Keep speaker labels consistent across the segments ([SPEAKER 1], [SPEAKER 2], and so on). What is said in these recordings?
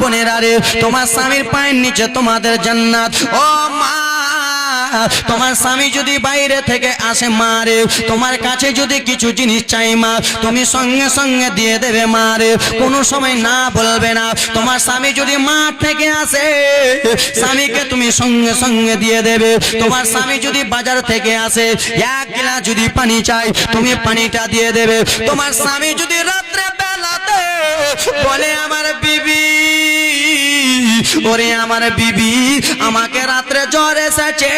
[SPEAKER 1] বোনেরা রে, তোমার স্বামীর পায়ের নিচে তোমাদের জান্নাত। ও মা, তোমার স্বামী যদি বাইরে থেকে আসে মা রে, তোমার কাছে যদি কিছু জিনিস চাই মা, তুমি সঙ্গে সঙ্গে দিয়ে দেবে মা রে, কোনো সময় না বলবে না। তোমার স্বামী যদি মাঠ থেকে আসে, স্বামীকে তুমি সঙ্গে সঙ্গে দিয়ে দেবে। তোমার স্বামী যদি বাজার থেকে আসে, এক গ্লাস যদি পানি চাই, তুমি পানিটা দিয়ে দেবে। তোমার স্বামী যদি রাত্রে বেলাতে বলে আমার বিবি, ওরে আমার বিবি, আমাকে রাত্রে জ্বর এসেছে,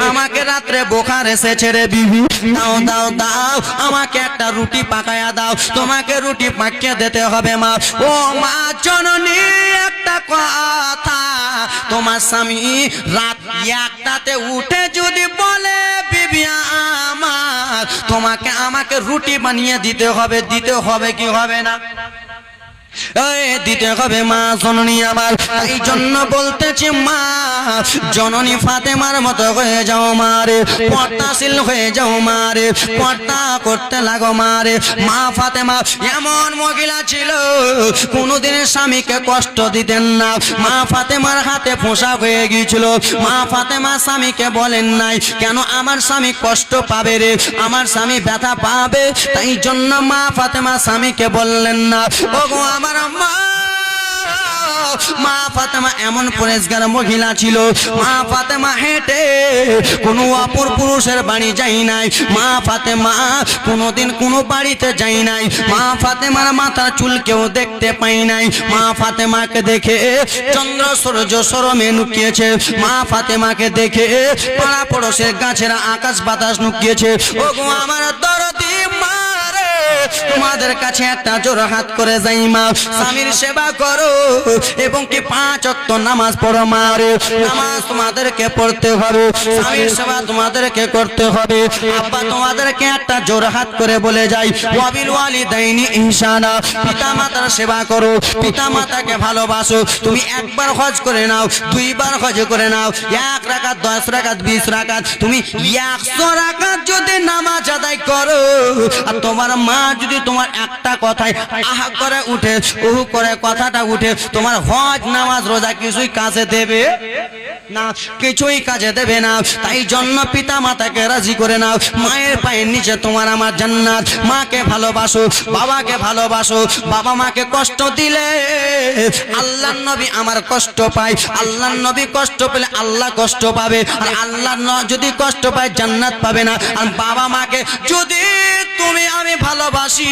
[SPEAKER 1] আমাকে রাত্রে বোখার এসেছে রে বিবি, দাও দাও দাও, আমাকে একটা রুটি পাকায়া দাও, তোমাকে রুটি পাকিয়ে দিতে হবে মা। ও মা জননী, একটা কথা, তোমার স্বামী রাত একটাতে উঠে যদি বলে বিবি আমার, তোমাকে আমাকে রুটি বানিয়ে দিতে হবে, দিতে হবে কি হবে না? দিতে হবে মা জননী আমার। এই জন্য বলতেছি মা, জননী ফাতেমার মতো হয়ে যাও মা রে, পর্দাশীল হয়ে যাও মা রে, পর্দা করতে লাগো মা রে। মা ফাতেমা এমন মহিলা ছিল, কোনোদিন স্বামীকে কষ্ট দিতেন না। মা ফাতেমার হাতে পোশাক হয়ে গিয়েছিল। মা ফাতেমা স্বামীকে বলেন নাই, কেন আমার স্বামী কষ্ট পাবে রে, আমার স্বামী ব্যথা পাবে, তাই জন্য মা ফাতেমা স্বামীকে বললেন না। ওগো আমার মা, মা ফাতেমা এমন পরেশগার মহিলা ছিল। মা ফাতেমা হেঁটে কোনো অপর পুরুষের বাড়ি যাই নাই। মা ফাতেমা কোনোদিন কোনো বাড়িতে যাই নাই। মা ফাতেমার মাথার চুল কেউ দেখতে পাই নাই। মা ফাতেমাকে দেখে চন্দ্র সূর্য শরমে লুকিয়েছে। মা ফাতেমাকে দেখে পাড়া পড়োশের গাছেরা আকাশ বাতাস লুকিয়েছে। ওগো আমার দরদি মা, তোমাদের কাছে একটা জোড়হাত করে যাই মা, স্বামীর সেবা করো এবং কি 5 ওয়াক্ত নামাজ পড়ো মা রে। নামাজ তোমাদেরকে পড়তে হবে, স্বামীর সেবা তোমাদেরকে করতে হবে। আব্বা তোমাদেরকে একটা জোড়হাত করে বলে যাই, ওয়াবিল ওয়ালিদাইনি ইহসানা, পিতা মাতার সেবা করো, পিতা মাতাকে ভালোবাসো। তুমি একবার হজ করে নাও, 2 বার হজ করে নাও, 1 রাকাত 10 রাকাত 20 রাকাত, তুমি 100 রাকাত যদি নামাজ আদায় করো, আর তোমার মা যদি তোমার একটা কথায় আহা করে উঠে, ওহু করে কথাটা উঠে, তোমার হজ নামাজ রোজা কিছুই কাজে দেবে না, কিছুই কাজে দেবে না। তাই জন্য পিতা মাতাকে রাজি করে নাও। মায়ের পায়ের নিচে তোমার আমার জান্নাত। মাকে ভালোবাসো, বাবাকে ভালোবাসো। বাবা মাকে কষ্ট দিলে আল্লাহর নবী আমার কষ্ট পায়, আল্লাহর নবী কষ্ট পেলে আল্লাহ কষ্ট পাবে। আর আল্লাহর যদি কষ্ট পায় জান্নাত পাবে না। আর বাবা মাকে যদি তুমি আমি ভালোবাসি,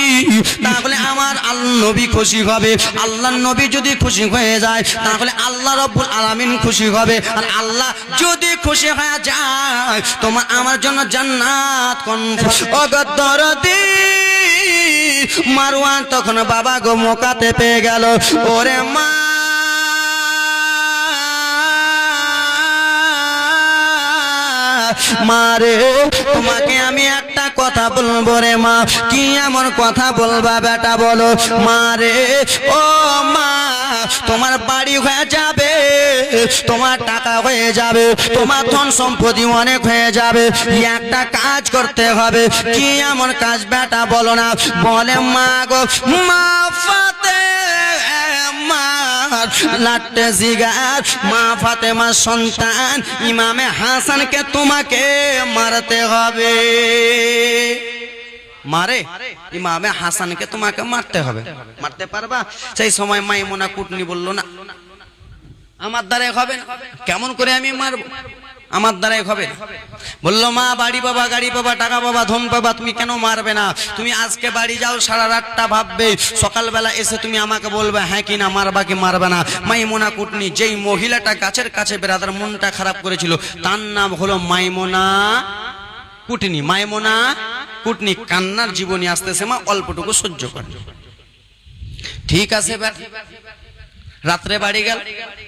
[SPEAKER 1] তাহলে আমার আল্লাহ নবী খুশি হবে। আল্লাহর নবী যদি খুশি হয়ে যায়, তাহলে আল্লাহ রাব্বুল আলামিন খুশি হবে। আর আল্লাহ যদি খুশি হয়ে যায়, তোমার আমার জন্য জান্নাত কনফার্ম। অগদরদি মারওয়ান তখন বাবা গো মোকাতে পেয়ে গেল। ওরে মা, মারে তোমাকে আমি একটা কথা বলবো রে মা। কি এমন কথা বলবা বেটা বলো। মারে ও মা, তোমার বাড়ি হয়ে যাবে, তোমার টাকা হয়ে যাবে, তোমার ধন সম্পত্তি অনেক হয়ে যাবে, একটা কাজ করতে হবে। কি এমন কাজ বেটা বলো না। বলে মা গো, মা লাট্টে জিগার, মা ফাতেমার সন্তান ইমামে হাসানকে তোমাকে মারতে হবে। মারে ইমামে হাসানকে তোমাকে মারতে হবে। মারতে পারবা? সেই সময় মাইমুনা কুটনি বলল না, আমার দ্বারাই হবে না। কেমন করে আমি মারবো, আমার দ্বারাই হবে না। বললো মা, বাড়ি পাবা, গাড়ি পাবা, টাকা পাবা, ধন পাবা, তুমি কেন মারবে না? তুমি আজকে বাড়ি যাও, সারা রাতটা ভাববে, সকালবেলা এসে তুমি আমাকে বলবে হ্যাঁ কি না, মারবা কি মারবে না। মাইমুনা কুটনি, যেই মহিলাটা গাছের কাছে বেরাদার মনটা খারাপ করেছিল, তার নাম হলো মাইমুনা কুটনি। মাইমুনা কুটনি কান্নার জীবনী আসতেছে, মা অল্পটুকু সহ্য করে। ঠিক আছে, রাত্রে বাড়ি গেল,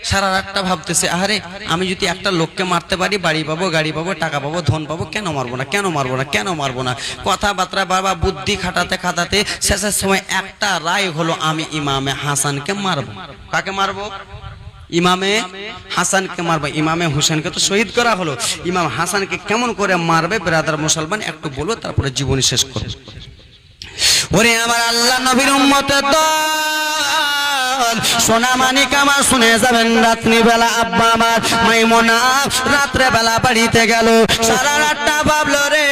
[SPEAKER 1] সারা রাতটা ভাবতেছে, আরে আমি যদি একটা লোককে মারতে পারি, বাড়ি পাবো, গাড়ি পাবো, টাকা পাবো, ধন পাবো, কেন মারবো না, কেন মারবো না, কেন মারবো না। কথাবার্তা বাবা বুদ্ধি খাটাতে খাটাতে শেষের সময় একটা রায় হলো, আমি ইমামে হাসানকে মারবো। কাকে মারবো? ইমামে হাসানকে মারবে। ইমামে হুসেনকে তো শহীদ করা হলো, ইমাম হাসানকে কেমন করে মারবে ব্রাদার মুসলমান একটু বলো, তারপরে জীবনী শেষ করো। ওরে আমার আল্লাহ নবীর উম্মতের দল, আমার সোনা মানিক আমার শুনে যাবেন রাত্রি বেলা আব্বা আমার মাইমুনা রাত্রে বেলা বাড়িতে গেল সারা রাতটা ভাবলো রে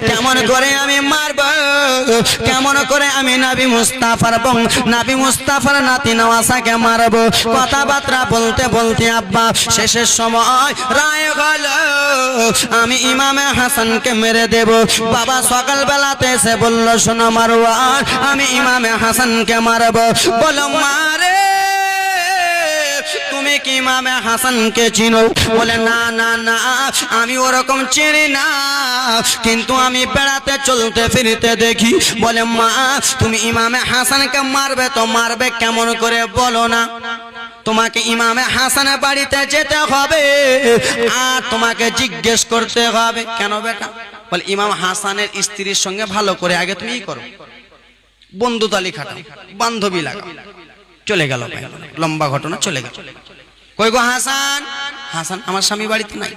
[SPEAKER 1] কেমন করে আমি মারব কেমন করে আমি নবী মুস্তাফার বং নবী মুস্তাফার নাতি নওয়াসাকে মারব কথাবার্তা বলতে বলতে আব্বা শেষের সময় রায় হলো আমি ইমামে হাসানকে মেরে দেব বাবা সকাল বেলাতে এসে বলল শোনো মারওয়ান আমি ইমামে হাসানকে মারব বলো মারে তুমি কি ইমামে হাসানকে চিনো বলে না না না আমি ওরকম চিনি না কিন্তু আমি বেড়াতে চলতে ফিরতে দেখি বলে মা তুমি ইমামে হাসানকে মারবে তো মারবে কেমন করে বলো না তোমাকে ইমামে হাসানের বাড়িতে যেতে হবে আর তোমাকে জিজ্ঞেস করতে হবে কেন বেটা বলে ইমাম হাসানের স্ত্রীর সঙ্গে ভালো করে আগে তুমি করো বন্ধুতালি খাটাও বান্ধবী লাগাও চলে গেল লম্বা ঘটনা চলে গেল কই গো হাসান হাসান আমার স্বামী বাড়িতে নাই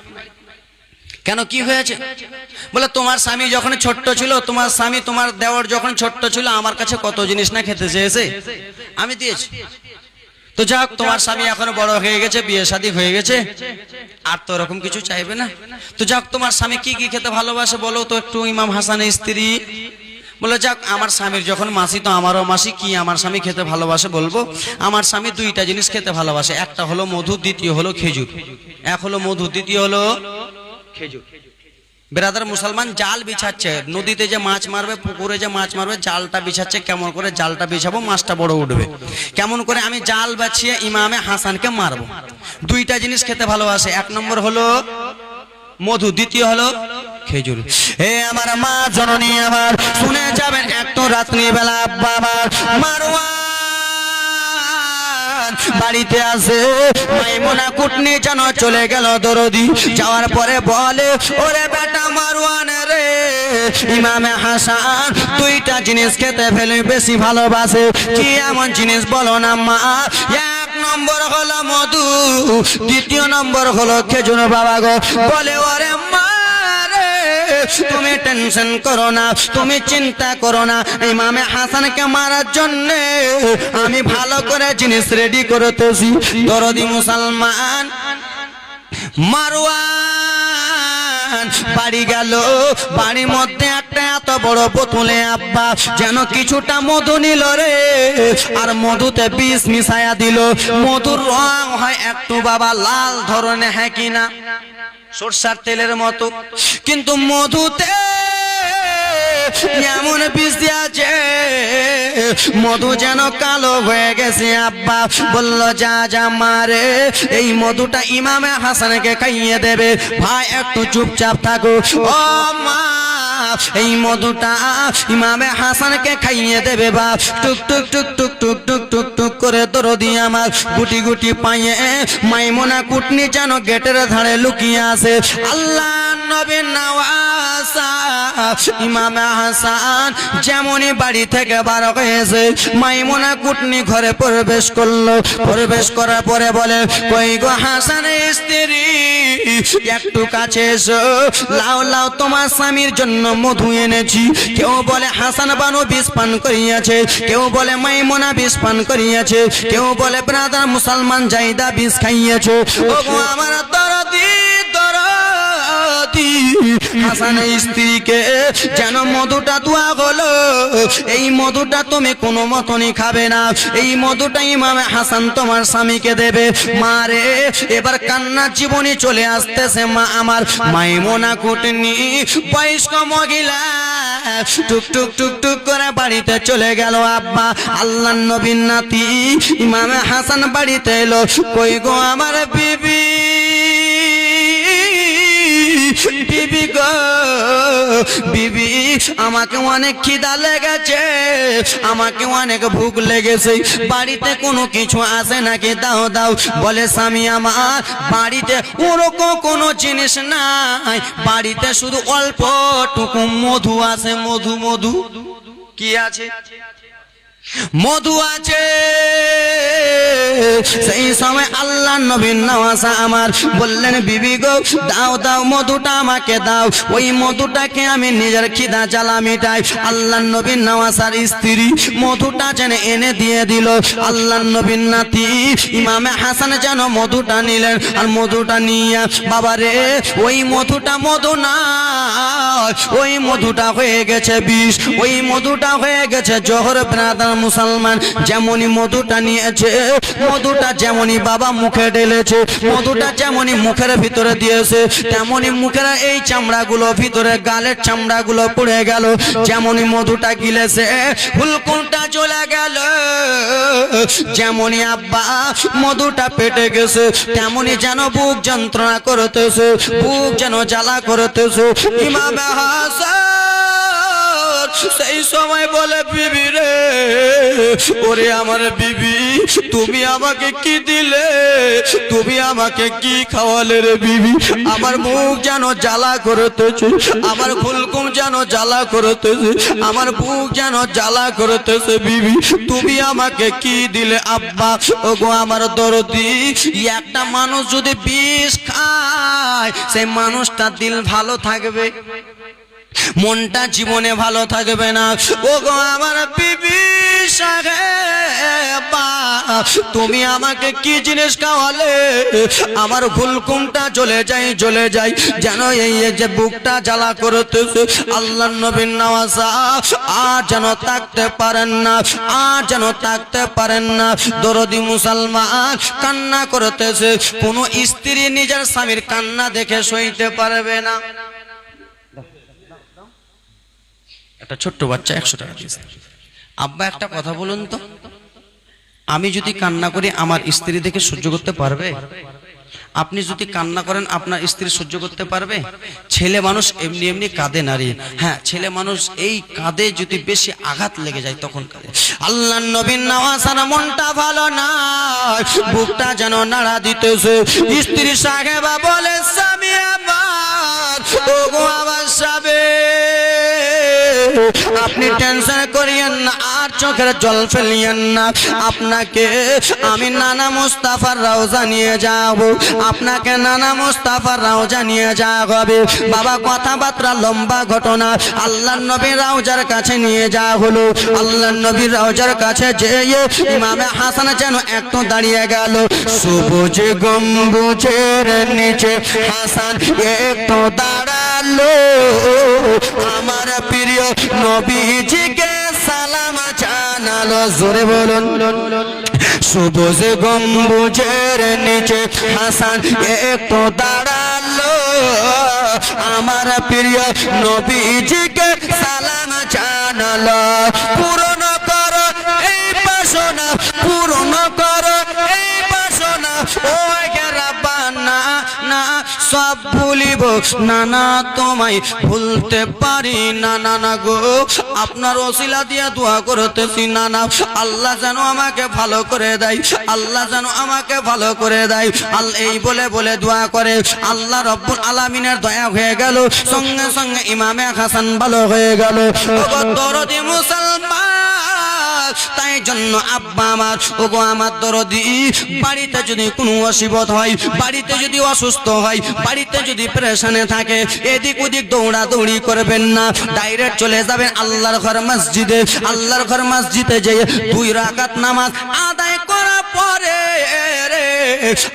[SPEAKER 1] কেন কি হয়েছে বলে তোমার স্বামী যখন ছোট্ট ছিল তোমার স্বামী তোমার দেওর যখন ছোট্ট ছিল আমার কাছে কত জিনিস না খেতে চেয়েছে আমি দিয়েছি তো যাক তোমার স্বামী এখন বড় হয়ে গেছে বিয়ে শাদী হয়ে গেছে আর তো এরকম কিছু চাইবে না তো যাক তোমার স্বামী কি কি খেতে ভালোবাসে বলো তো একটু ইমাম হাসানের স্ত্রী বলে যাক আমার স্বামীর যখন মাসি তো আমারও মাসি কি আমার স্বামী খেতে ভালোবাসে বলবো আমার স্বামী দুইটা জিনিস খেতে ভালোবাসে একটা হলো মধু দ্বিতীয় হলো খেজুর এক হলো মধু দ্বিতীয় হলো খেজুর বেরাদার মুসলমান জাল বিছাচ্ছে নদীতে যে মাছ মারবে পুকুরে যে মাছ মারবে জালটা বিছাচ্ছে কেমন করে জালটা বিছাবো মাছটা বড় উঠবে কেমন করে আমি জাল বাছিয়ে ইমামে হাসানকে মারবো দুইটা জিনিস খেতে ভালোবাসে এক নম্বর হলো মধু দ্বিতীয় হলো খেজুর হে আমার মা জননী আমার শুনে যাবেন একটু রাত্রি বেলা বাবা মারওয়ান বাড়িতে আসে মাইমুনা কুটনি যেন চলে গেল দরদি যাওয়ার পরে বলে ওরে বেটা মারওয়ান রে ইমামে হাসান দুইটা জিনিস খেতে ফেলে বেশি ভালোবাসে কি এমন জিনিস বলো না মা এক নম্বর হলো মধু দ্বিতীয় নম্বর হলো খেজুর বাবা গো বলে ওরে মা তুমি টেনশন করো না তুমি চিন্তা করো না ইমামে হাসানকে মারার জন্য আমি ভালো করে জিনিস রেডি করতেছি দরদি মুসলমান মারওয়ান বাড়ি গেল বাড়ির মধ্যে একটা এত বড় বোতলে আব্বা যেন কিছুটা মধু নিল রে আর মধুতে বিষ মিশায়া দিল মধুর রং হয় একটু বাবা লাল ধরনের হ্যাঁ কিনা সরষার তেলের মতো কিন্তু মধুতে এমন বিষ দিয়েছে মধু যেন কালো হয়ে গেছে আব্বা বলল যা যা মারে এই মধুটা ইমামে হাসানকে খাইয়ে দেবে ভাই একটু চুপচাপ থাকো ও মা এই মধুটা ইমামে হাসানকে খাইয়ে দেবে বাপ টুক টুক টুক টুক টুক টুক টুক টুক করে দরদি আমার গুটি গুটি পায়ে মাইমুনা কুটনি যেন গেটের ধারে লুকিয়ে আছে আল্লাহ নবী নওয়াসা ইমামে হাসান যেমনই বাড়ি থেকে বার হয়েছে মাইমুনা কুটনি ঘরে প্রবেশ করলো প্রবেশ করার পরে বলে কই গো হাসানের স্ত্রী একটু কাছে এসো লাও লাও তোমার স্বামীর জন্য মধু এনেছি কেউ বলে হাসান বানু বিষ পান করিয়াছে কেউ বলে মাইমুনা বিষ পান করিয়াছে কেউ বলে ব্রাদার মুসলমান জাইদা বিষ খাইয়েছে ও আমার দরদি দরদি হাসানের স্ত্রীকে যেন মধুটা দোয়া হলো এই মধুটা তুমি কোনো মতনই খাবে না এই মধুটা ইমামে হাসান তোমার স্বামীকে দেবে মারে এবার কান্না জীবনী চলে আসতেছে মা আমার মাইমুনা কুটনি বয়স্ক মহিলা টুক টুক টুক টুক করে বাড়িতে চলে গেল আব্বা আল্লাহর নবীর নাতি ইমামে হাসান বাড়িতে এলো কই গো আমার বিবি বিবি গো বিবি আমাকে অনেক খিদা লেগেছে আমাকে অনেক ভুক লেগেছে বাড়িতে কোনো কিছু আছে নাকি দাও দাও বলে স্বামী আমার বাড়িতে ওরকম কোনো জিনিস নাই বাড়িতে শুধু অল্প টুকু মধু আছে মধু মধু কি আছে মধু আছে সেই সময় আল্লাহ নবীর নওয়াজা আমার বললেন বিবি গো দাও দাও মধুটা আমাকে দাও, ওই মধুটাকে আমি নিজের খিদা জ্বালা মিটাই। আল্লাহ নবীর নওয়াজার স্ত্রী মধুটা যেন এনে দিয়ে দিল। আল্লাহ নবীর নাতি ইমামে হাসান যেন মধুটা নিলেন, আর মধুটা নিয়ে বাবা রে ওই মধুটা মধু না, ওই মধুটা হয়ে গেছে বিষ, ওই মধুটা হয়ে গেছে জহর। ব্রাদার মুসলমান যেমনই মধুটা নিয়েছে, মধুটা যেমনই বাবা মুখে ঢেলেছে, মধুটা যেমনই মুখের ভিতরে দিয়েছে, তেমনই মুখের এই চামড়াগুলো ভিতরে গালের চামড়াগুলো পড়ে গেল। যেমনই মধুটা গিলেছে হুলকুমটা চলে গেল। যেমনই আব্বা মধুটা পেটে গেছে, তেমনই যেন বুক যন্ত্রণা করতেছে, বুক যেন জ্বালা করতেছে। ইমামে হাসান সেই সময় বলে বিবি রে, ওরে আমার বিবি তুমি আমাকে কি দিলে, তুমি আমাকে কি খাওয়ালে রে বিবি? আমার মুখ যেন জ্বালা করতেছে, আমার হুলকুম যেন জ্বালা করতেছে, আমার বুক যেন জ্বালা করতেছে। বিবি তুমি আমাকে কি দিলে? আব্বা ওগো আমার দরদি, একটা মানুষ যদি বিষ খায় সেই মানুষটার দিল ভালো থাকবে, মনটা জীবনে ভালো থাকবে না। ওগো আমার বিবি সাহেবা তুমি আমাকে কি জিনিস খাওয়ালে? আমার হুলকুমটা জ্বলে যায় যেন এই যে বুকটা জ্বালা করতেছে। আল্লাহ নবীর নওয়াজা আর যেন থাকতে পারেন না, আর যেন থাকতে পারেন না। দরদি মুসলমান কান্না করতেছে। কোন স্ত্রী নিজের স্বামীর কান্না দেখে সইতে পারবে না। একটা ছোট্ট বাচ্চা 100 টাকা দিয়েছে। আব্বা একটা কথা বলুন তো, আমি যদি কান্না করি আমার স্ত্রী দেখে সহ্য করতে পারবে? আপনি যদি কান্না করেন আপনার স্ত্রী সহ্য করতে পারবে? ছেলে মানুষ এমনি এমনি কাঁদে নারী, হ্যাঁ ছেলে মানুষ এই কাঁদে যদি বেশি আঘাত লেগে যায় তখন কাঁদে। আল্লাহ নবীর নওয়াজার মনটা ভালো না, বুকটা যেন নাড়া দিতেছে। স্ত্রী সাহেবা বলে স্বামী আমার, ওগো আমার স্বামী আপনি টেনশন করিয়েন না, আর চোখের জল ফেলিয়েন না। আপনাকে আমি নানা মুস্তাফার রওজা নিয়ে যাব, আপনাকে নানা মুস্তাফার রওজা নিয়ে যাওয়া হবে। বাবা কথাবার্তা লম্বা ঘটনা। আল্লাহ নবীর রওজার কাছে নিয়ে যাওয়া হলো। আল্লাহ নবীর রওজার কাছে যেয়ে ইমামে হাসান যেন একটু দাঁড়িয়ে গেল। সবুজ গম্বুজের নিচে হাসান একটু দাঁড়ালো। আমার প্রিয় নবীজিকে সালাম জানালো। জোরে বলুন। সবুজ গম্বুজের নিচে হাসান একটু দাঁড়ালো। আমার প্রিয় নবীজিকে সালাম জানালো। পূরণ করো এই বাসনা, পূরণ করো এই বাসনা। ও রাব্বানা না সব ভুলিব না, না তোমায় ভুলতে পারি না। না না গো আপনার ওসিলা দিয়া দোয়া করতেছি না না, আল্লাহ যেন আমাকে ভালো করে দেয়, আল্লাহ যেন আমাকে ভালো করে দেয়। এই বলে বলে দোয়া করে। আল্লাহ রব্বুল আলামিনের দয়া হয়ে গেল, সঙ্গে সঙ্গে ইমামে হাসান ভালো হয়ে গেল। দরদি মুসলমান তাই জন্য আব্বা আমার, ওগো আমার দরদি, বাড়িতে যদি কোনো অসুবিধা হয়, বাড়িতে যদি অসুস্থ হয়, বাড়িতে যদি পেরেশানে থাকে, এদিক ওদিক দৌড়াদৌড়ি করবেন না, ডাইরেক্ট চলে যাবেন আল্লাহর ঘর মসজিদে। আল্লাহর ঘর মসজিদে যেয়ে 2 রাকাত নামাজ আদায় করার পরে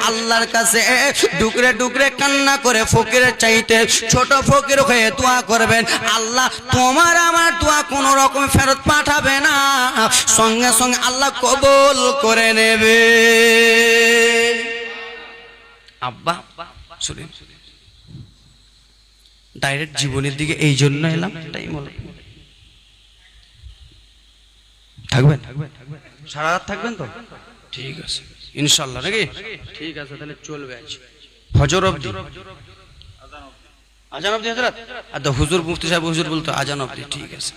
[SPEAKER 1] আল্লাহর কাছে ডুকরে ডুকরে কান্না করে ফকিরের চাইতে ছোট ফকির হয়ে দোয়া করবেন। আল্লাহ তোমার আমার দোয়া কোন রকম ফেরত পাঠাবে না, সঙ্গে সঙ্গে আল্লাহ কবুল করে নেবে। আব্বা শুনেন, ডাইরেক্ট জীবনের দিকে এই জন্য এলাম। টাইম হলো, থাকবেন সারা রাত থাকবেন তো? ঠিক আছে ইনশাআল্লাহ, নাকি? ঠিক আছে তাহলে চলবে। আছে ফজর অবধি, আজান অবধি হযরত? আর তো হুজুর মুফতি সাহেব হুজুর বলতো আজান অবধি। ঠিক আছে,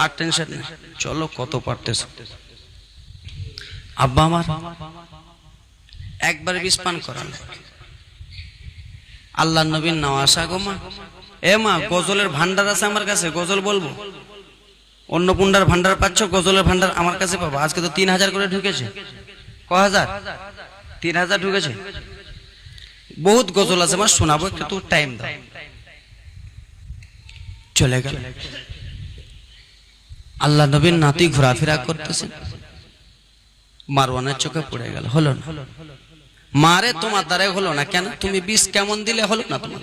[SPEAKER 1] আর টেনশন নেই, চলো কত পারতেছো। আব্বা আমার একবার বিষ পান করাল। আল্লাহ নবীর নওয়াজা গো মা, এ মা গজলের ভান্ডার আছে আমার কাছে, গজল বলবো। অন্নপূর্ণার ভান্ডার পাচ্ছ, গজলের ভান্ডার আমার কাছে পাবো। আজকে তো 3000 করে ঢুকেছে। হাজার? 3000 ঢুকেছে। বহুত গজল আছে মা, শোনাবো, একটু টাইম দাও। চলে গেল। আল্লাহ নবীর নাতি ঘোরাফেরা করতেছে, মারওয়ানের চোখে পড়ে গেল। হলো না? মারে তোমার দ্বারাই হলো না কেন? তুমি বিষ কেমন দিলে হলো না তোমার?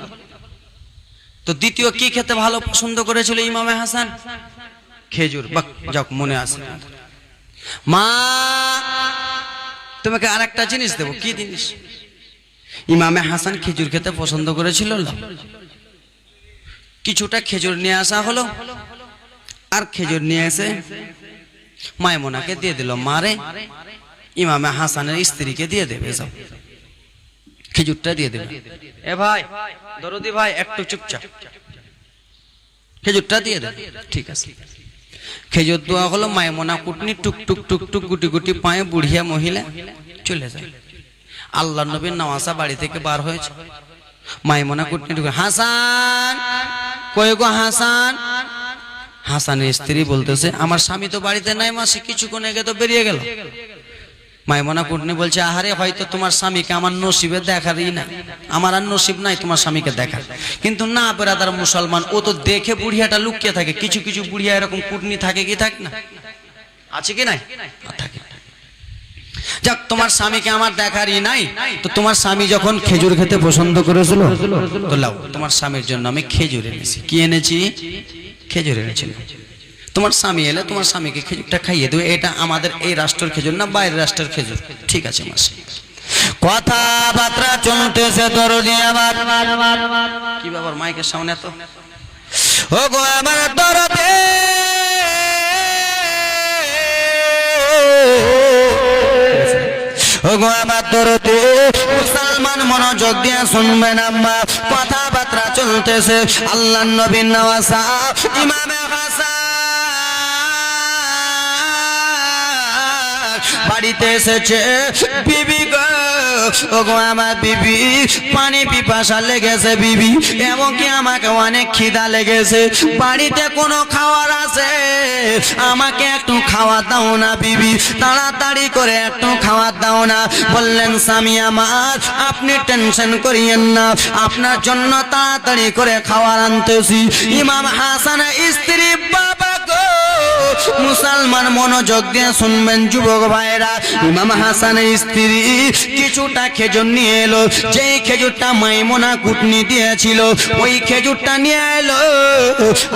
[SPEAKER 1] তো দ্বিতীয় কি খেতে ভালো পছন্দ করেছিল ইমামে হাসান? খেজুর। বাহ, যাক মনে আছে। মা তোমাকে আর একটা জিনিস দেবো। কি জিনিস? ইমামে হাসান খেজুর খেতে পছন্দ করেছিল। কিছুটা খেজুর নিয়ে আসা হলো, আর খেজুর নিয়ে এসে মাইমুনাকে দিয়ে দিল। মারে ইমামে হাসানের স্ত্রীকে দিয়ে দেবে, সব খেজুরটা দিয়ে দেবে। এ ভাই দরদি ভাই, একটু চুপচাপ, খেজুরটা দিয়ে দেবে। ঠিক আছে। খেজুর দেওয়া হলো। মাইমুনা কুটনি টুক টুক টুক টুক গুটি গুটি পায়ে বুড়িয়া মহিলা চলে যায়। আল্লাহ নবীর নওয়াজা বাড়ি থেকে বার হয়েছে। মাইমুনা কুটনি টুক, হাসান কই গো হাসান? হাসানের স্ত্রী বলতেছে, আমার স্বামী তো বাড়িতে নাই মাসি, কিছুক্ষণ আগে তো বেরিয়ে গেল। মাইমুনা কুটনি বলছে, আহারে হয়তো তোমার স্বামীকে আমার নসিবে দেখারই না, আমার আর নসিব নাই তোমার স্বামীকে দেখার। কিন্তু না বেরাদার মুসলমান, ও তো দেখে বুড়িয়াটা লুকিয়ে থাকে। কিছু কিছু বুড়িয়া এরকম কুটনি থাকে কি থাকে না? আছে কি নাই? থাকে। যাক, তোমার স্বামীকে আমার দেখারই নাই, তো তোমার স্বামী যখন খেজুর খেতে পছন্দ করেছিল, তো লাও তোমার স্বামীর জন্য আমি খেজুর এনেছি। কি এনেছি? খেজুর এনেছিল। তোমার স্বামী এলে তোমার স্বামীকে খেজুরটা খাইয়ে দেবে। এটা আমাদের এই রাষ্ট্রের খেজুর না, বাইরের রাষ্ট্রের খেজুর। ঠিক আছে মাসি। কথাবার্তা চলতেছে দরদি আমার। কি ব্যাপার মাইকের সামনে এত? ও গো আমার দরদি, ও গো আমার দরদি, মুসলমান মনোযোগ দিয়ে শুনবেন আম্মা। কথাবার্তা চলতেছে। আল্লাহর নবীর নওয়াজা ইমামে হাসান বাড়িতে এসেছে। বিবি গো, ও গো আমার বিবি, পানি পিপাসা লেগেছে বিবি, এমনকি আমাকে অনেক খিদা লেগেছে। বাড়িতে কোনো খাবার আছে? আমাকে একটু খাওয়া দাও না বিবি, তাড়াতাড়ি করে একটু খাওয়া দাও না। বললেন, স্বামী আমার আপনি টেনশন করিয়েন না, আপনার জন্য তাড়াতাড়ি করে খাবার আনতেছি। ইমাম হাসান স্ত্রী, বাবা গো, মুসলমান মনোযোগ দিয়ে শুনবেন যুবক ভাইরা। ইমাম হাসানের স্ত্রী কিছুটা খেজুর নিয়ে এলো। যেই খেজুরটা মাইমুনা কুটনি দিয়েছিল, ওই খেজুরটা নিয়ে এলো।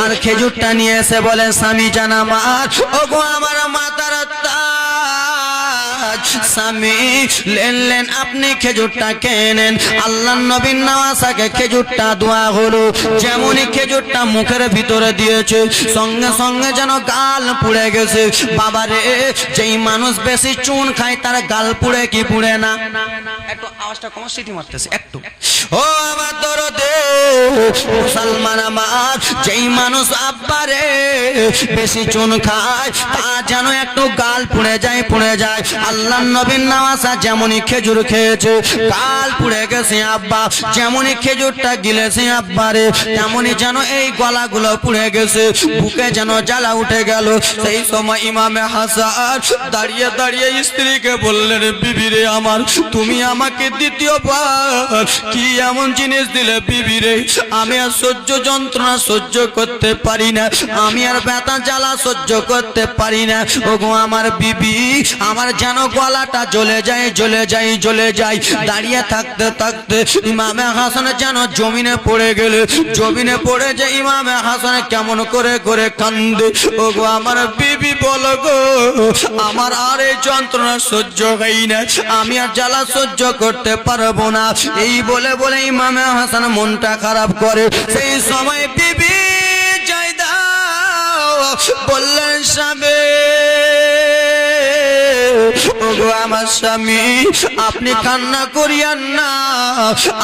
[SPEAKER 1] আর খেজুরটা নিয়ে এসে বলে, স্বামী জান আমার, ও গো আমার মাতার স্বামী, লেন আপনি খেজুরটা কেনেন। আল্লাহ নবীর নওয়াজাকে খেজুরটা দোয়া হলো। যেমনই খেজুরটা মুখের ভিতরে দিয়েছে, সঙ্গে সঙ্গে যেন গাল পুড়ে গেছে। বাবারে, যেই মানুষ বেশি চুন খায় তার গাল পুড়ে কি পুড়ে না? একটু আওয়াজটা কম, সিটি মারতেছে একটু। ও আমার দরদে মুসলমান আমার, যেই মানুষ আব্বারে বেশি চুন খায় তা যেন একটু গাল পুড়ে যায়, পুড়ে যায়। আল্লাহ নবীর নওয়াজা যেমনই খেজুর খেয়েছে, গাল পুড়ে গেছে আব্বা। যেমনই খেজুরটা গিলেছে আব্বারে, তেমনই যেন এই গলাগুলো পুড়ে গেছে, বুকে যেন জ্বালা উঠে গেল। সেই সময় ইমামে হাসান দাঁড়িয়ে দাঁড়িয়ে স্ত্রীকে বললেন, বিবি রে আমার, তুমি আমাকে দ্বিতীয়বার কি এমন জিনিস দিলে বিবি রে? আমি আর সহ্য যন্ত্রণা সহ্য করতে পারি না, আমি আর ব্যথা জ্বালা সহ্য করতে পারি না। ওগো আমার বিবি, আমার যেন গলাটা জ্বলে যায়, জ্বলে যায়, জ্বলে যায়। দাঁড়িয়ে থাকতে থাকতে ইমামে হাসান যেন জমিনে পড়ে গেলে, জমিনে পড়ে যে ইমামে হাসান কেমন করে করে কান্দে। ওগো আমার বিবি, বলো গো, আমার আর এই যন্ত্রণা সহ্য হয় না, আমি আর জ্বালা সহ্য করতে পারবো না। এই বলে বলে ইমামে হাসান মনটা খারাপ করে। সেই সময় বিবি জায়দা বললেন, স্বামী, ওগো আমার স্বামী, আপনি কান্না করিয়েন না,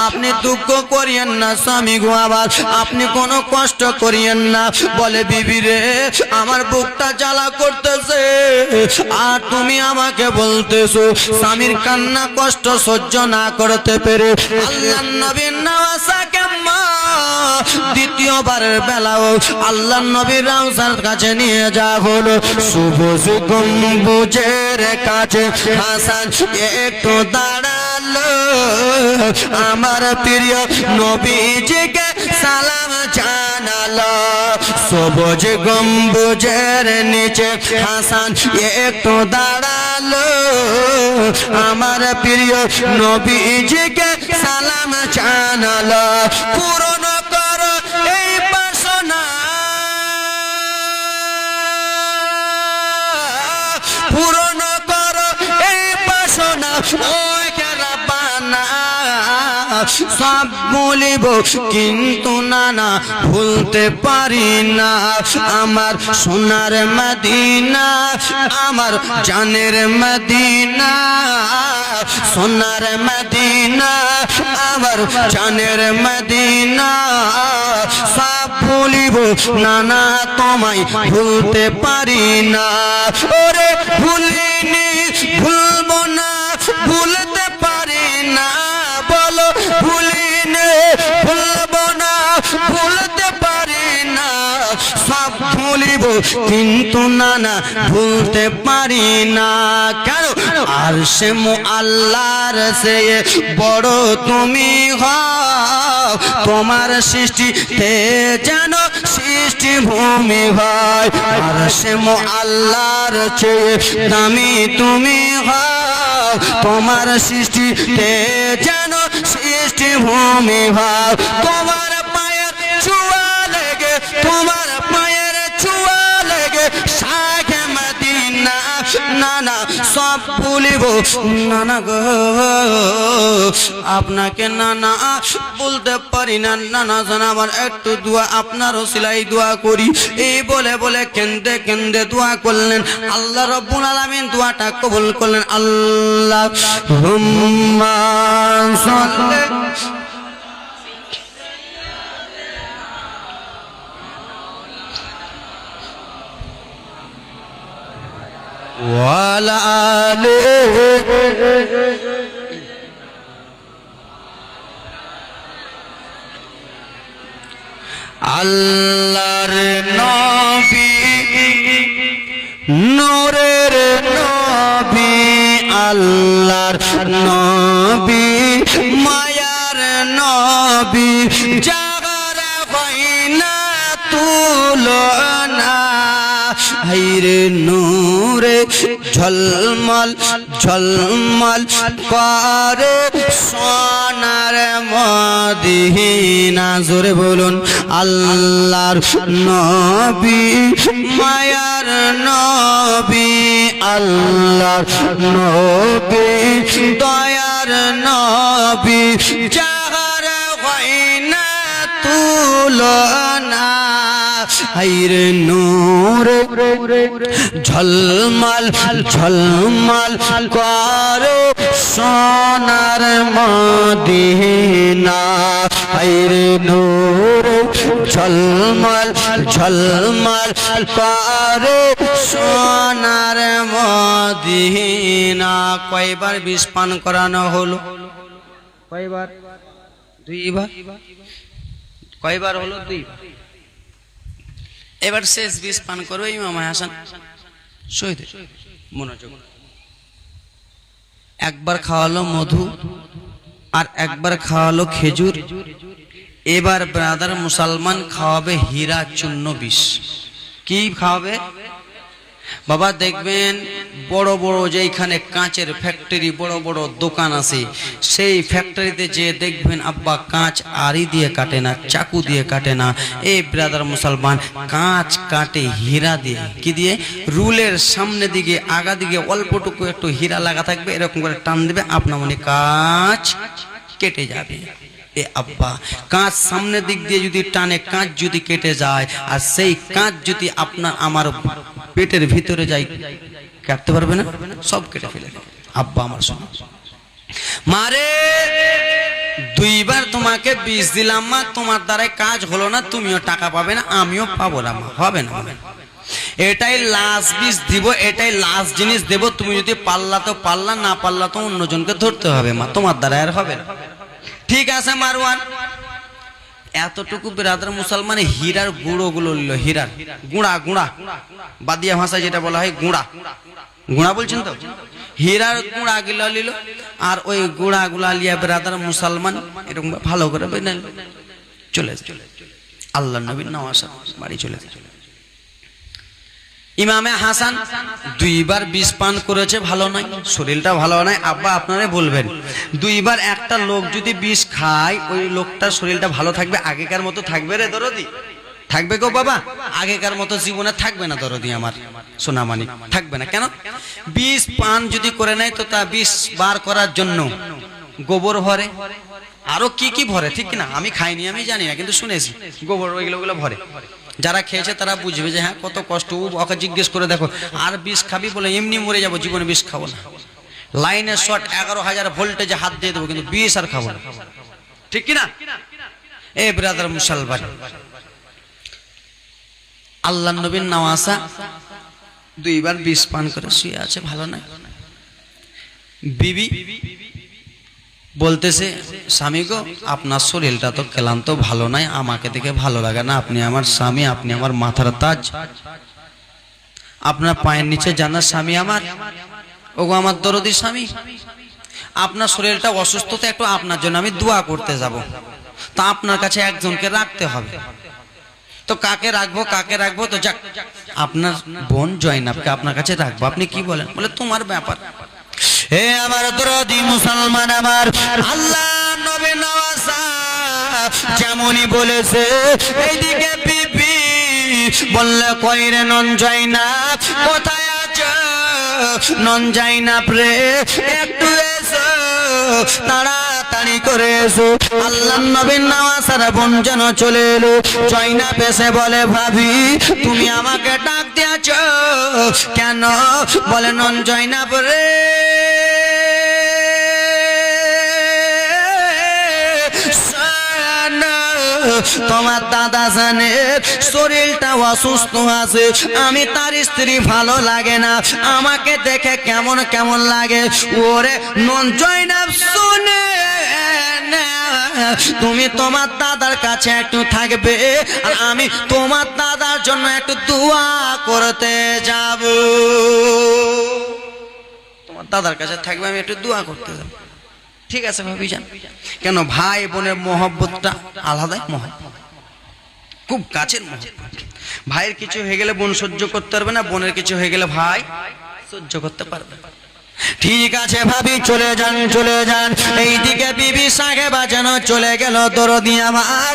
[SPEAKER 1] আপনি দুঃখ করিয়েন না স্বামী গো আমার, আপনি কোনো কষ্ট করিয়েন না। বলে, বিবি রে, আমার বুকটা জ্বালা করতেছে, আর তুমি আমাকে বলতেছো স্বামীর কান্না কষ্ট সহ্য না করতে পেরে আল্লাহর নবীর নওয়াজাকে মা দ্বিতীয়বার বেলাও আল্লাহ নবীর রওজার কাছে নিয়ে যাওয়া হলো। সবুজ গম্বুজের কাছে হাসান একটু দাঁড়ালো, আমার প্রিয় নবীজিকে সালাম জানালো। সবুজ গম্বুজের নিচে হাসান একটু দাঁড়ালো, আমার প্রিয় নবীজিকে সালাম জানালো। পূরণ করো এই বাসনা, পূরণ করো এই বাসনা, ওই রাব্বানা। সব বলিব কিন্তু নানা ভুলতে পারি না, আমার সোনার মদিনা, আমার জানের মদিনা, সোনার মদিনা, আমার জানের মদিনা। সব ভুলিব নানা তোমায় ভুলতে পারি না। ওরে ভুলিনি ভুলবো না, ভুলতে পারি না, বলো ভুলিনি ভুলবো না, ভুলতে পারি না। সব ভুলিব কিন্তু নানা ভুলতে পারি না। কেন? আর সে আল্লাহর সে বড় তুমি হও, তোমার সৃষ্টিতে যেন সৃষ্টি ভূমি হয়। আর সে আল্লাহর চেয়ে দামি তুমি হও, তোমার সৃষ্টিতে যেন সৃষ্টি ভূমি হয়। তোমার পায়ের ছোঁয়া লেগে, তোমার পায়ের ছোঁয়া লেগে শাহে মদিনা। নানা সব ভুলিব নানা গো, আপনাকে নানা বলতে পারি না। নানা জান আমার একটু দোয়া আপনার ওসিলাই দোয়া করি। এই বলে বলে কেন্দে কেন্দে দোয়া করলেন। আল্লাহ রাব্বুল আলামিন দোয়াটা কবুল করলেন। আল্লাহুম্মা সাল্লি ওয়ালা আলিহি। আল্লাহর নবী নূরের নবী, আল্লাহর নবী মায়ার নবী, যার হয় না তুলনা। হাইরে নূরে ঝলমল ঝলমল করে সোনার মদিনা। জোরে বলুন আল্লাহর নবী মায়ার নবী, আল্লাহর নবী দয়ার নবী, যার হয় না তুলনা। হাইরে নূরে ঝলমল ঝলমল করে সোনার মদিনা। হাইরে নূরে ঝলমল ঝলমল করে সোনার মদিনা। কয়বার বিষ পান করানো হলো? কয়বার? দুইবার। কয়বার হলো? দুইবার। এবার শেষ বিষ পান করবে ইমাম হাসান শহীদ। মনোযোগ। একবার খাওয়ালো মধু আর একবার খাওয়ালো খেজুর। এবার ব্রাদার মুসলমান খাওয়াবে হীরা চূর্ণ বিষ। কি খাওয়াবে বাবা? দেখবেন বড় বড় যেখানে কাঁচের ফ্যাক্টরি, বড় বড় দোকান আছে, সেই ফ্যাক্টরিতে যে দেখবেন আব্বা কাঁচ আড়ি দিয়ে কাটে না, চাকু দিয়ে কাটে না। এই ব্রাদার মুসলমান কাঁচ কাটে হীরা দিয়ে। কি দিয়ে? রুলের সামনে দিকে আগা দিকে অল্পটুকু একটু হীরা লাগা থাকবে, এরকম করে টান দেবে, আপনার মনে কাঁচ কেটে যাবে। এ আব্বা কাঁচ সামনের দিক দিয়ে যদি টানে, কাঁচ যদি কেটে যায়, আর সেই কাঁচ যদি আপনার আমার পেটের ভিতরে যায়, কাটতে পারবে না, সব কেটে ফেলে। আব্বা আমার শোনো, মারে দুইবার তোমাকে বিষ দিলাম মা, তোমার দ্বারা কাজ হলো না, তুমিও টাকা পাবে না, আমিও পাবো না মা, হবে না। এটাই লাস্ট বিষ দিব, এটাই লাস্ট জিনিস দেব। তুমি যদি পারলা তো পারলা, না পারলা তো অন্যজনকে ধরতে হবে মা, তোমার দ্বারা আর হবে না। ঠিক আছে মারওয়ান, এতটুকু বেরাদার মুসলমান হীরার গুঁড়োগুলো নিল, হীরার গুঁড়া গুঁড়া, বাদিয়া ভাষায় যেটা বলা হয় গুঁড়া, গুঁড়া বলছেন তো, হীরার গুঁড়া গুলো নিল। আর ওই গুঁড়া গুলা লিয়া বেরাদার মুসলমান এরকম ভালো করে চলে আল্লাহ নবীর নওয়াজ বাড়ি চলে যায়। ইমামে হাসান 2 বার বিষ পান করেছে, ভালো নয়, শরীরটা ভালো নয়। আব্বা আপনারা বলবেন 2 বার একটা লোক যদি বিষ খায় ওই লোকটার শরীরটা ভালো থাকবে? আগেকার মতো থাকবে রে দরদি? থাকবে গো বাবা? আগেকার মতো জীবনে থাকবে না দরদি আমার সোনামানিক, থাকবে না। কেন? বিষ পান যদি করে নেয় তো তা বিষ বার করার জন্য গোবর ভরে, আরো কি কি ভরে, ঠিক না? আমি খাইনি, আমি জানি না, কিন্তু শুনেছি গোবর ওইগুলো ভরে। যারা খেয়েছে তারা বুঝবে যে হ্যাঁ কত কষ্ট। ওকে জিজ্ঞেস করে দেখো, আর বিষ খাবি বলে এমনি মরে যাবো, জীবনে বিষ খাবো না। লাইনের শর্ট 11,000 ভোল্টেজে হাত দিয়ে দেবো, কিন্তু বিষ আর খাবো না, ঠিক কিনা? এ ব্রাদার মুসলমান, আল্লাহ নবীর নওয়াজা 2 বার বিষ পান করে শুয়ে আছে, ভালো নয়। বিবি বলতেছে, স্বামী গো আপনার শরীরটা তো ক্লান্ত, ভালো নাই, আমাকে দেখে ভালো লাগে না, আপনি আমার স্বামী, আপনি আমার মাথার তাজ, আপনার পায়ের নিচে জানার স্বামী আমার, ওগো আমার দরদি স্বামী, আপনার শরীরটা অসুস্থ, তো একটু আপনার জন্য আমি দোয়া করতে যাব, তা আপনার কাছে একজনকে রাখতে হবে, তো কাকে রাখবো কাকে রাখবো? তো যাক আপনার বোন জয়নাবকে আপনার কাছে রাখবো, আপনি কি বলেন? বলে তোমার ব্যাপার। হে আমার দরদি মুসলমান আমার, আল্লাহ নবী নওয়াজা যেমনই বলেছে, এইদিকে বিবি বললে কই রে নন জয়নাব, কোথায় আছো নন জয়নাব রে, একটু এসো, তাড়াতাড়ি করে এসো। আল্লাহ নবীর নওয়াজার বোন যেন চলে এলো। জয়নাব এসে বলে, ভাবি তুমি আমাকে ডাক দিয়েছো কেন? বলে নন জয়নাব রে, তোমার দাদা জানের শরীরটা অসুস্থ আছে, আমি তার স্ত্রী, ভালো লাগে না, আমাকে দেখে কেমন কেমন লাগে। ওরে নন জয়নাব শুনে তুমি তোমার দাদার কাছে একটু থাকবে, আর আমি তোমার দাদার জন্য একটু দোয়া করতে যাব। তোমার দাদার কাছে থাকবে, আমি একটু দোয়া করতে যাব। ঠিক আছে ভাবি যান। কেন? ভাই বোনের মহব্বতটা আলাদাই মহব্বত, খুব কাছের মহব্বত। ভাইয়ের কিছু হয়ে গেলে বোন সহ্য করতে পারবে না, বোনের কিছু হয়ে গেলে ভাই সহ্য করতে পারবে। ঠিক আছে ভাবি চলে যান চলে যান। এইদিকে বিবি সাহেবা যেন চলে গেল, দরদি আমার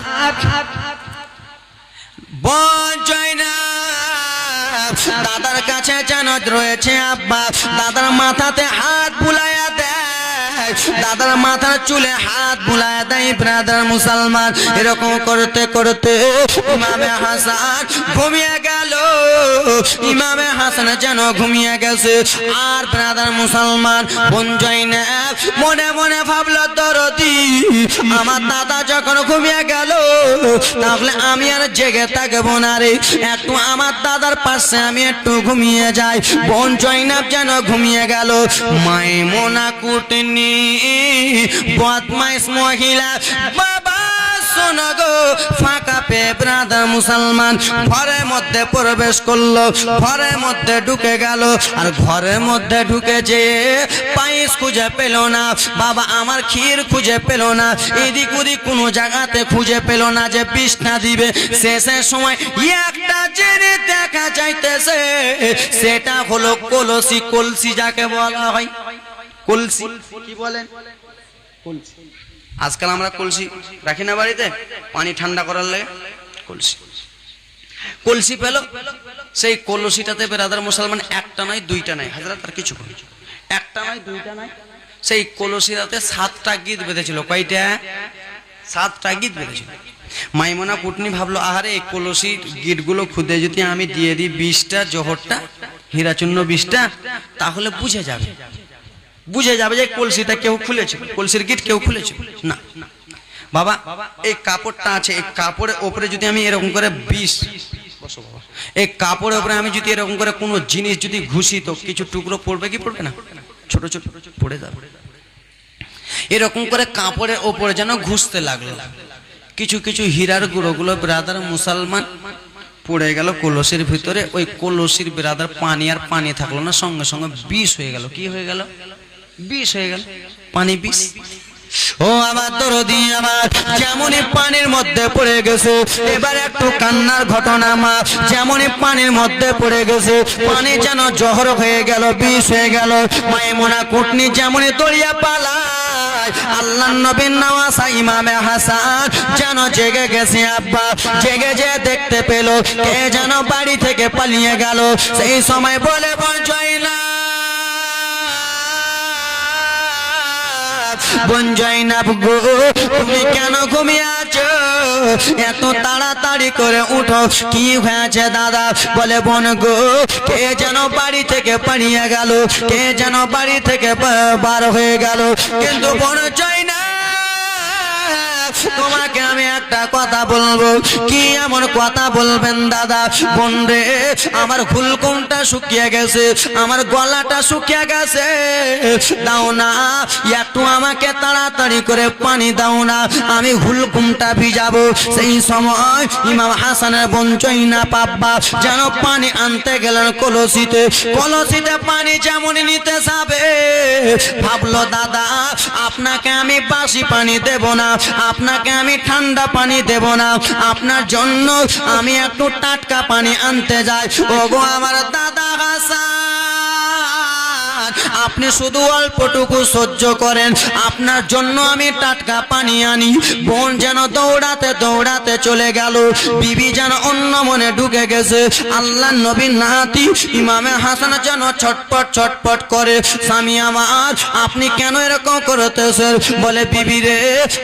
[SPEAKER 1] বোন জয়নাব দাদার কাছে যেন রয়েছে। আব্বা দাদার মাথাতে হাত বুলাইয়া দেয়, দাদার মাথার চুলে হাত বুলাইয়া দেয়। ব্রাদার মুসলমান, এরকম করতে করতে ইমামে হাসান ঘুমিয়ে গেল। ইমামে হাসান যেন ঘুমিয়ে গেছে। আর ব্রাদার মুসলমান বোন জয়নাব মনে মনে ভাবলো, দরদি আমার দাদা যখন ঘুমিয়ে গেল, তাহলে আমি আর জেগে থাকবো না রে, একটু আমার দাদার পাশে আমি একটু ঘুমিয়ে যাই। বোন জয়নাব যেন ঘুমিয়ে গেল। মাইমুনা কুটনি বদমাইশ মহিলা, বাবা শোনো গো, ফাঁকা পেয়ে ব্রাদার মুসলমান ঘরের মধ্যে প্রবেশ করলো, ঘরের মধ্যে ঢুকে গেল। আর ঘরের মধ্যে ঢুকে যে পায়েস খুঁজে পেল না, বাবা আমার ক্ষীর খুঁজে পেল না, এদিক ওদিক কোনো জায়গাতে খুঁজে পেল না যে বিছনা দিবে। শেষের সময় একটা জিনিস দেখা যাইতেছে, সেটা হলো কলসি। কলসি যাকে বলা হয় কলসি, কি বলেন? কলসি। আজকাল আমরা কলসি রাখি না বাড়িতে পানি ঠান্ডা করার লাগে, কলসি। কলসি পেল, সেই কলসিটাতে ব্রাদার মুসলমান একটা নয় দুইটা নয়, হাজরাত আর কিছু একটা নয় দুইটা নয়, সেই কলসিটাতে 7টা গীত বেঁধেছিল। কয়টা? 7টা গীত বেঁধেছিল। মাইমুনা কুটনি ভাবলো, আহারে এই কলসির গিটগুলো খুদে যদি আমি দিয়ে দিই 20টা জোহরটা, হীরাচূর্ণ 20টা, তাহলে বুঝে যাবে যে কলসিটা কেউ খুলেছে, কলসির গিট কেউ খুলেছে না। বাবা এই কাপড়টা আছে, এই কাপড়ের ওপরে যদি আমি এরকম করে এই কাপড়ের উপরে আমি যদি এরকম করে কোনো জিনিস যদি ঘুষি, তো কিছু টুকরো পড়বে কি পড়বে না? ছোট ছোট পড়ে যাবে। এরকম করে কাপড়ের ওপরে যেন ঘুষতে লাগলো। কিছু কিছু হীরার গুঁড়োগুলো ব্রাদার মুসলমান পড়ে গেল কলসির ভিতরে। ওই কলসির ব্রাদার পানি আর পানি থাকলো না, সঙ্গে সঙ্গে বিষ হয়ে গেল। কি হয়ে গেল? বিষ হয়ে গেল, পানি বিষ। ও আমার দরদি আমার, যেমনই পানির মধ্যে পড়ে গেছে, এবার একটু কান্নার ঘটনা মা। যেমনই পানির মধ্যে পড়ে গেছে, পানি যেন জহর হয়ে গেল, বিষ হয়ে গেল। মাইমুনা কুটনি যেমনই দড়িয়া পালায়, আল্লাহর নবীর নওয়াসা ইমামে হাসান যেন জেগে গেছে আব্বা। জেগে যে দেখতে পেল কে যেন বাড়ি থেকে পালিয়ে গেল। সেই সময় বলে বঞ্চয় না বঞ্জয়নাব গো, তুমি কেন ঘুমিয়ে আছো? এত তাড়াতাড়ি করে উঠো, কি হয়েছে দাদা? বলে বোন গো, কে যেন বাড়ি থেকে পালিয়ে গেল, কে যেন বাড়ি থেকে বার হয়ে গেল। কিন্তু বোন চাই না, তোমাকে আমি একটা কথা বলবো। কি এমন কথা বলবেন দাদা? বোন রে, আমার হুলকুমটা শুকিয়ে গেছে, আমার গলাটা শুকিয়ে গেছে, দাও না একটু আমাকে তাড়াতাড়ি করে পানি দাও না, আমি হুলকুমটা ভিজাবো। সেই সময় ইমাম হাসানের বঞ্চই না পাব্বা যেন পানি আনতে গেলেন কলসিতে। কলসিতে পানি যেমন নিতে যাবে, ভাবলো দাদা আপনাকে আমি বাসি পানি দেব না, আপনাকে আমি ঠান্ডা পানি দেব না, আপনার জন্য আমি একটু টাটকা পানি আনতে যাই। ওগো আমার দাদা হাসান, আপনি শুধু অল্পটুকু সহ্য করেন, আপনার জন্য আমি টাটকা পানি আনি। বোন যেন দৌড়াতে দৌড়াতে চলে গেল। বিবি যেন অন্য মনে ঢুকে গেছে। আল্লাহ নবীর নাতি ইমামে হাসান যেন ছটপট ছটপট করে, স্বামী আমার আপনি কেন এরকম করতেছেন? বলে বিবি রে,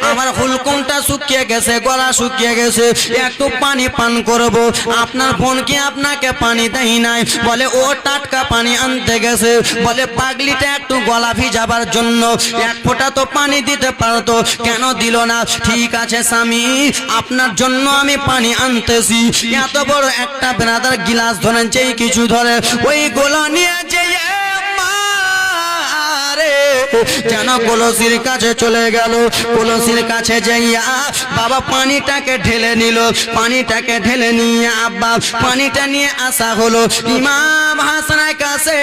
[SPEAKER 1] আমার হুলকুমটা শুকিয়ে গেছে, গলা শুকিয়ে গেছে, একটু পানি পান করব। আপনার বোন কি আপনাকে পানি দেয় নাই? বলে ও টাটকা পানি আনতে গেছে। বলে পাগলিটা একটু গলা ভিজাবার জন্য এক ফোঁটা তো পানি দিতে পারতো, কেন দিল না? ঠিক আছে স্বামী, আপনার জন্য আমি পানি আনতেছি। এত বড় একটা ব্রাদার গিলাস ধরেন, যেই কিছু ধরে ওই গোলা নিয়ে যেয়ে যেন কলসির কাছে চলে গেল। কলসির কাছে যাইয়া বাবা পানিটাকে ঢেলে নিল। পানিটাকে ঢেলে নিয়ে আব্বা পানিটা নিয়ে আসা হলো ইমাম হাসানের কাছে।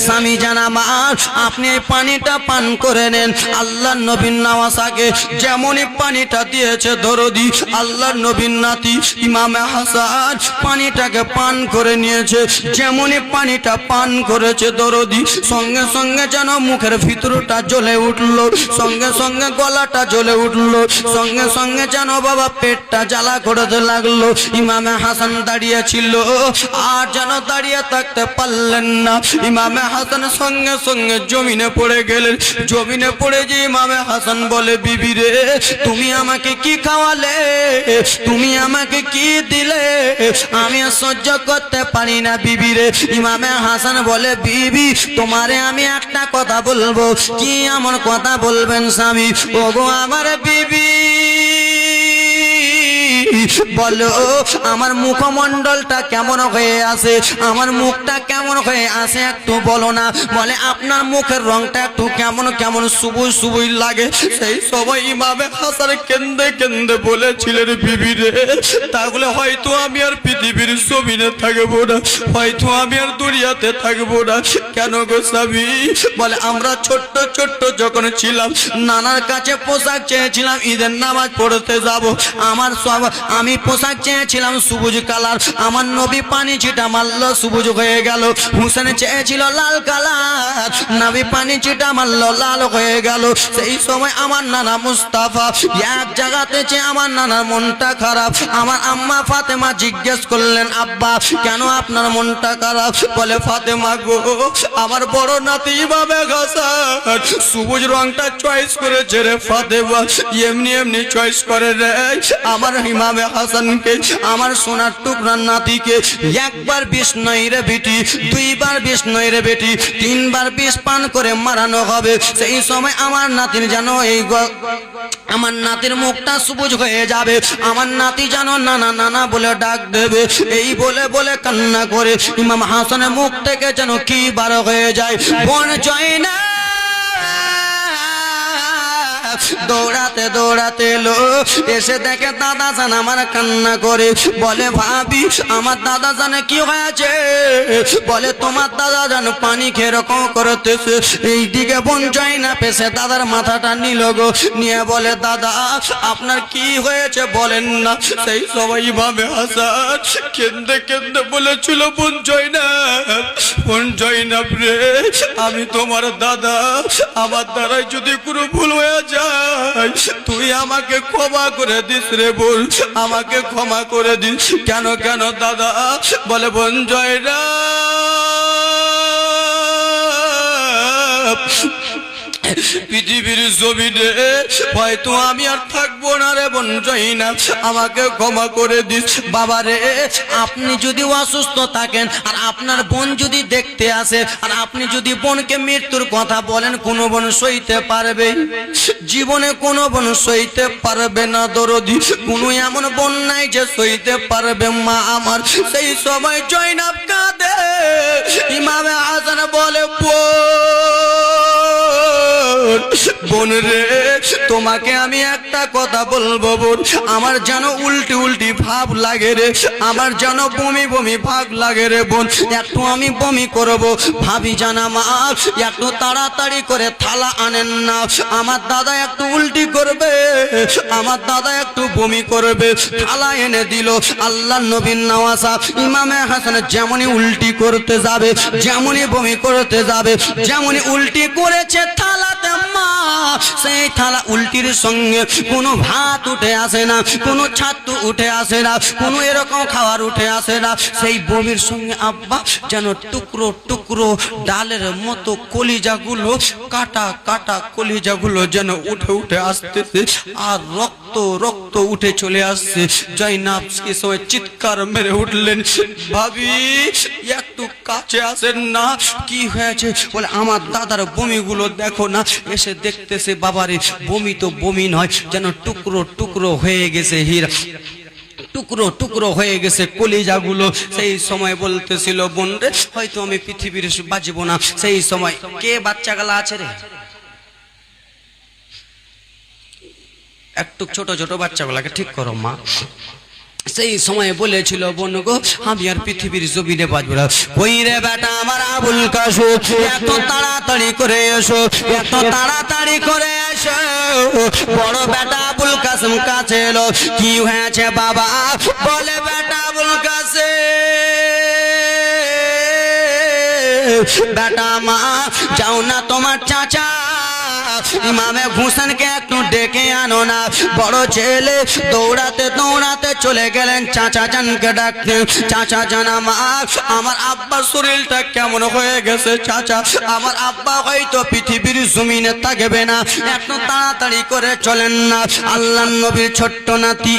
[SPEAKER 1] স্বামী জানামার আপনি এই পানিটা পান করে নেন। আল্লাহর নবীর নওয়াসাকে যেমনই পানিটা দিয়েছে দরদি, আল্লাহর নবীর নাতি ইমামে হাসান পানিটাকে পান করে নিয়েছে। যেমনই পানিটা পান করেছে দরদি, সঙ্গে সঙ্গে যেন মুখের ভিতরটা জ্বলে উঠলো, সঙ্গে সঙ্গে গলাটা জ্বলে উঠলো, সঙ্গে সঙ্গে যেন বাবা পেটটা জ্বালা করতে লাগলো। ইমামে হাসান দাঁড়িয়ে ছিল আর যেন দাঁড়িয়ে থাকতে পারলেন না। ইমামে হাসান সঙ্গে সঙ্গে জমিনে পড়ে গেলেন। জমিনে পড়ে যে ইমামে হাসান বলে বিবি রে, তুমি আমাকে কি খাওয়ালে, তুমি আমাকে কি দিলে, আমি সহ্য করতে পারি না বিবি রে। ইমামে হাসান বলে বিবি তোমারে আমি একটা কথা বলবো। কি এমন কথা বলবেন স্বামী? ওগো আমার বিবি বলো, আমার মুখমণ্ডলটা কেমন হয়ে আছে, আমার মুখটা কেমন হয়ে আছে একটু বলো না। বলে আপনার মুখের রংটা একটু কেমন কেমন সবুজ সবুজ লাগে। সেই সময় ইমামে হাসান কেন্দে কেন্দে বলেছিলেন বিবি রে, তাহলে হয়তো আমি আর পৃথিবীর জমিনে থাকবো না, হয়তো আমি আর দুনিয়াতে থাকবো না। কেন গো স্বামী? বলে আমরা ছোট্ট ছোট্ট যখন ছিলাম নানার কাছে পোশাক চেয়েছিলাম, ঈদের নামাজ পড়তে যাব, আমার সব আমি পোশাক চেয়েছিলাম সবুজ কালার, আমার নবী পানি ছিটা মারলো সবুজ হয়ে গেল। হুসেন চেয়েছিল লাল কালার, নবী পানি ছিটা মারলো লাল হয়ে গেল। সেই সময় আমার নানা মুস্তাফা এক জায়গাতে চেয়ে আমার নানার মনটা খারাপ। আমার আম্মা ফাতেমা জিজ্ঞেস করলেন আব্বা কেন আপনার মনটা খারাপ? বলে ফাতেমা গো, আমার বড় নাতি ইমামে হাসান সবুজ রংটা চয়েস করেছে রে ফাতেমা, এমনি এমনি চয়েস করে রে। আমার ইমামে হাসানকে, আমার সোনার টুকরার নাতিকে একবার বিষ নয় রে বেটি, দুইবার বিষ নয় রে বেটি, তিনবার বিষ পান করে মারানো হবে। সেই সময় আমার নাতির যেন আমার নাতির মুখটা সবুজ হয়ে যাবে, আমার নাতি যেন নানা নানা বলে ডাক দেবে। এই বলে বলে কান্না করে ইমাম হাসানের মুখ থেকে যেন কি বার হয়ে যায়। বোন জয় না দৌড়াতে দৌড়াতে এলো, এসে দেখে দাদা জান আমার কান্না করে। বলে ভাবি আমার দাদা জানে কি হয়েছে? বলে তোমার দাদা জান পানি খেয়ে এরকম করতেছে। এইদিকে বোন জয়না পেছে দাদার মাথাটা নিল গো, নিয়ে বলে দাদা আপনার কি হয়েছে বলেন না। সেই সবাই ভাবে হাসান কেন্দে কেন্দে বলেছিল বোন জয়নাব রে, আমি তোমার দাদা, আমার দ্বারাই যদি কোনো ভুল হয়ে যায় তুই আমাকে ক্ষমা করে দিস রে বোন, আমাকে ক্ষমা করে দিস। কেন কেন দাদা? বলে বোন জয়নাব পৃথিবীর জমিনে হয়তো আমি আর থাকবো না রে বোন জয়নাব, আমাকে ক্ষমা করে দিস। বাবা রে আপনি যদি অসুস্থ থাকেন আর আপনার বোন যদি দেখতে আসে আর আপনি যদি বোনকে মৃত্যুর কথা বলেন, কোনো বোন সইতে পারবে? জীবনে কোনো বোন সইতে পারবে না দরদি, কোনো এমন বোন নাই যে সইতে পারবে মা আমার। সেই সময় জয়নাব কাঁদে। ইমামে হাসান বলে বোন রে তোমাকে আমি একটা কথা বলবো বোন, আমার যেন উল্টি উল্টি ভাব লাগে রে, আমার যেন বমি বমি ভাব লাগে রে বোন, একটু আমি বমি করব। ভাবি জানা মা একটু তাড়াতাড়ি করে থালা আনেন না, আমার দাদা একটু উল্টি করবে, আমার দাদা একটু বমি করবে। থালা এনে দিল। আল্লাহ নবীর নওয়াজা ইমামে হাসান যেমনই উল্টি করতে যাবে, যেমনই বমি করতে যাবে, যেমনই উল্টি করেছে থালাতে মা সেই থালা উল্টির সঙ্গে কোনো ভাত উঠে আসে না, কোনো ছাতু উঠে আসে না, কোনো এরকম খাবার উঠে আসে না। সেই বমির সঙ্গে আব্বা যেন টুকরো টুকরো ডালের মতো কলিজাগুলো, কাটা কাটা কলিজাগুলো যেন উঠে উঠে আসতেছে আর রক্ত রক্ত উঠে চলে আসছে। জয়নাব সে সময় চিৎকার মেরে উঠলেন, ভাবি একটু কাছে আসেন না, কি হয়েছে? বলে আমার দাদার বমিগুলো দেখো না। এসে দেখতেছে বাবারে বমি তো বমি নয়, যেন টুকরো টুকরো হয়ে গেছে হীরা, টুকরো টুকরো হয়ে গেছে কলিজাগুলো। সেই সময় বলতেছিল বোন রে হয়তো আমি পৃথিবীর বাঁচবো না। সেই সময় কে বাচ্চা গালা আছে রে? একটু ছোট ছোট বাচ্চাগুলাকে ঠিক করো মা। সেই সময় বলেছিল বোন গো আমি আর পৃথিবীর জমিনে বাঁচবো না। কই রে বেটা আমার আবুল কাসু, এত তাড়াতাড়ি করে এসো, এত তাড়াতাড়ি করে এসো। বড় বেটা আবুল কাসেম কাছে এলো। কি হয়েছে বাবা? বলে বেটা আবুল কাসেম বেটা মা যাও না তোমার চাচা ইমামে হোসেনকে একটু ডেকে আনো না। বড় ছেলে দৌড়াতে দৌড়াতে চলে গেলেন চাচা জানকে ডাকতে। চাচা জান আমার আব্বার শরীরটা কেমন হয়ে গেছে চাচা, আমার আব্বা হয়তো পৃথিবীর জমিনে থাকবে না, একটু তাড়াতাড়ি করে চলেন না। আল্লাহর নবীর ছোট্ট নাতি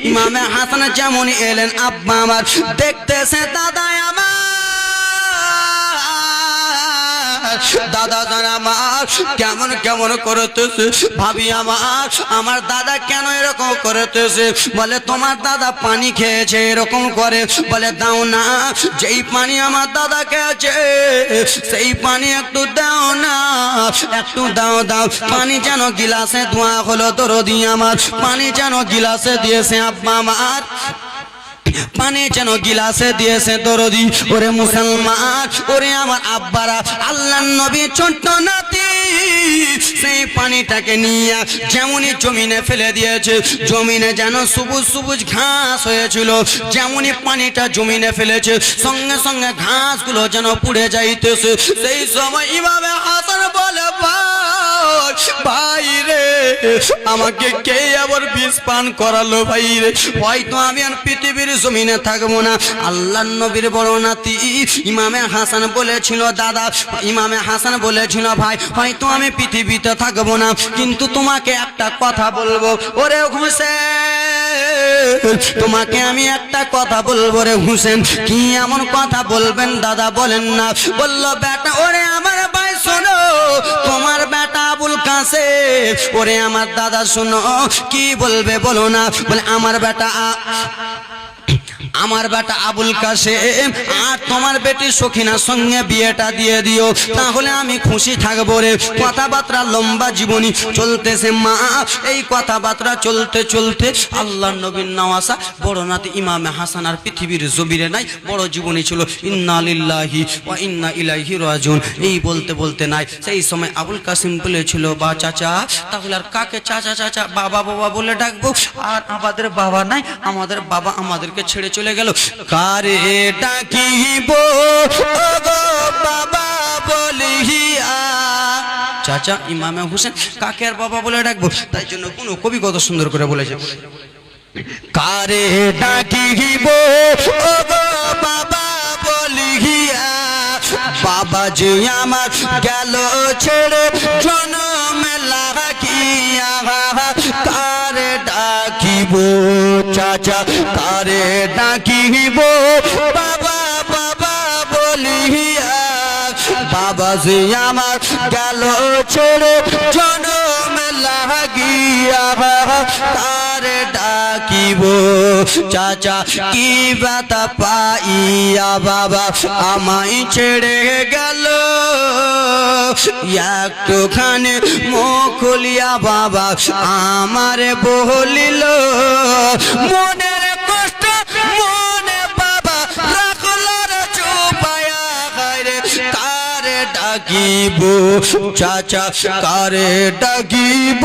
[SPEAKER 1] ইমামে হাসান যেমন এলেন আব্বা আমার দেখতেছে দাদা আমার, দাদা জান আমার কেমন কেমন করতেছে। ভাবি আমার দাদা কেন এরকম করতেছে? বলে তোমার দাদা পানি খেয়েছে এরকম করে। বলে দাও না, যেই পানি আমার দাদা খেয়েছে সেই পানি একটু দাও না, একটু দাও দাও। পানি যেন গিলাসে ধোয়া হলো দরদি আমার, পানি যেন গিলাসে দিয়েছে আব্বা আমার, পানি যেন গিলাসে দিয়েছে দরদি। ওরে মুসলমান, ওরে আমার আব্বারা, আল্লাহর নবী ছোট্ট নাতি সেই পানিটাকে নিয়ে যেমনই জমিনে ফেলে দিয়েছে, জমিনে যেন সবুজ সবুজ ঘাস হয়েছিল, যেমনই পানিটা জমিনে ফেলেছে সঙ্গে সঙ্গে ঘাসগুলো যেন পুড়ে যাইতেছে। সেই সময় ইমামে হাসান বলে ভাই রে আমাকে কে আবার বিষ পান করালো ভাই রে, হয়তো আমি আর পৃথিবীর জমিনে থাকবো না। আল্লাহর নবীর বড় নাতি ইমামে হাসান বলেছিল দাদা, ইমামে হাসান বলেছিল ভাই হয়তো আমি পৃথিবীতে থাকবো না, কিন্তু তোমাকে একটা কথা বলবো। ওরে হোসেন তোমাকে আমি একটা কথা বলবো রে হোসেন। কি এমন কথা বলবেন দাদা বলেন না? বলল বেটা ওরে আমার ভাই শোনো, তোমার বেটা আবুল কাসেম। ওরে আমার দাদা শোনো কি বলবে বলো না। বলে আমার বেটা আমার বেটা আবুল কাসেম আর তোমার বেটি সখিনার সঙ্গে বিয়েটা দিয়ে দিও, তাহলে আমি খুশি থাকবো রে। কথাবার্তা লম্বা জীবনী চলতেছে মা। এই কথাবার্তা চলতে চলতে আল্লাহর নবীর নওয়াসা বড় নাতি ইমামে হাসান আর পৃথিবীর জমিনে নাই, বড় জীবনী ছিল। ইন্না লিল্লাহি ওয়া ইন্না ইলাইহি রাজিউন। এই বলতে বলতে নাই, সেই সময় আবুল কাসিম বলেছিল, বা চাচা, তাহলে আর কাকে চাচা চাচা বাবা বাবা বলে ডাকবো? আর আমাদের বাবা নাই, আমাদের বাবা আমাদেরকে ছেড়ে চলে গেল। কারে ডাকিব ওগো বাবা বলিয়া। চাচা ইমামে হোসেন কাকে আর বাবা বলে ডাকবো? তাই জন্য কোন কবি কত সুন্দর করে বলেছে, কারে ডাকিব ওগো বাবা বলিয়া, বাবা যে আমার গেল ছেড়ে জনম লাগিয়া। কারে ডাকিব চাচা, কারে ডাকিব বাবা বাবা বলিয়া, বাবা যে আমার গেল ছেড়ে জনম লাগিয়া। কারে ডাকিব চাচা, কি ব্যথা পাইয়া বাবা আমায় ছেড়ে গেল। একটুখানি মুখ খুলিয়া বাবা আমারে বলিল, মনের কষ্ট মনে বাবা রাখলো রে চুপায়া। কারে ডাকিব চাচা, কারে ডাকিব